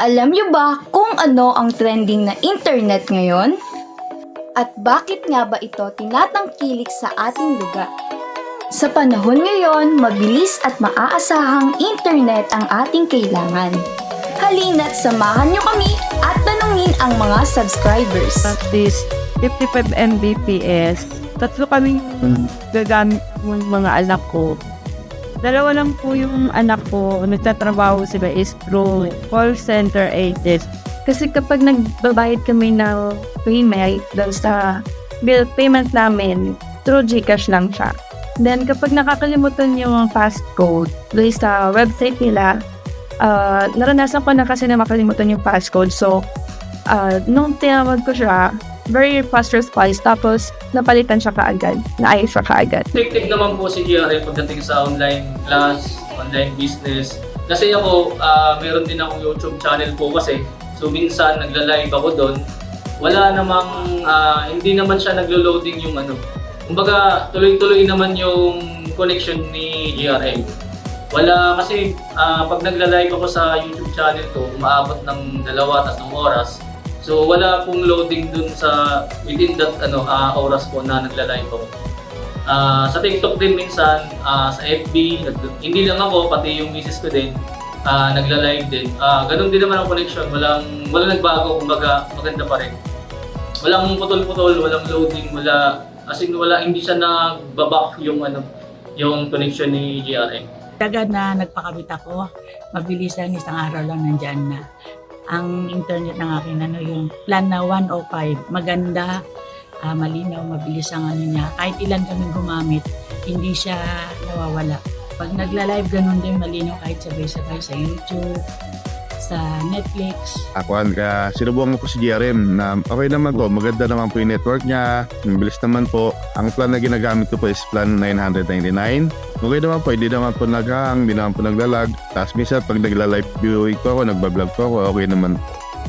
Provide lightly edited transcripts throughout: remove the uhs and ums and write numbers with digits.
Alam niyo ba kung ano ang trending na internet ngayon? At bakit nga ba ito tinatangkilik sa ating lugar? Sa panahon ngayon, mabilis at maaasahang internet ang ating kailangan. Halina't samahan niyo kami at tanungin ang mga subscribers. At least 55 Mbps. Tatlo kami gagamit ng mga anak ko. Dalawa lang po yung anak ko, nagtatrabaho sila is through call center agent. Kasi kapag nagbabayad kami ng payment doon sa bill payment namin, through GCash lang siya. Then kapag nakakalimutan yung passcode doon sa website nila, naranasan ko na kasi na makalimutan yung passcode. So, nung tinawag ko siya, very fast response, tapos napalitan siya kaagad, naayos siya kaagad. Effective naman po si GRA pagdating sa online class, online business. Kasi ako, meron din akong YouTube channel po kasi. So minsan nagla-live ako doon. Wala namang, hindi naman siya naglo-loading yung ano. Kumbaga, tuloy-tuloy naman yung connection ni GRA. Wala kasi, pag nagla-live ako sa YouTube channel ko, umaabot ng 2-3 oras. So wala pong loading dun sa within that oras po na nagla-live ako. Sa TikTok din minsan, sa FB, hindi lang ako, pati yung misis ko din, nagla-live din. Ganun din naman ang connection, walang nagbago, kumbaga maganda pa rin. Walang putol-putol, walang loading, hindi siya nagbaback yung connection ni GRA. Agad na nagpakabit ako, mabilisan, isang araw lang nandyan na. Ang internet ng akin, yung plan na 105, maganda, malinaw, mabilis ang niya. Kahit ilan kaming gumamit, hindi siya nawawala. Pag nagla-live, ganun din malinaw kahit sabay-sabay sa YouTube, sa Netflix. Ako, sinubukan ko si GRM na okay naman po, maganda naman po yung network niya, mabilis naman po. Ang plan na ginagamit ko po is plan 999. Okay naman po, hindi naman po naghahang, hindi naman po naglalag. Tapos minsan pag nagla-live viewing po ako, nagbablog po ako, okay naman.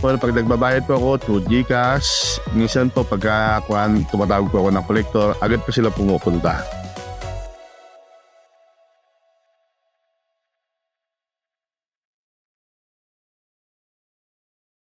Pag nagbabayad po ako through GCash, minsan po pagka tumatawag po ako ng collector, agad po sila pumupunta.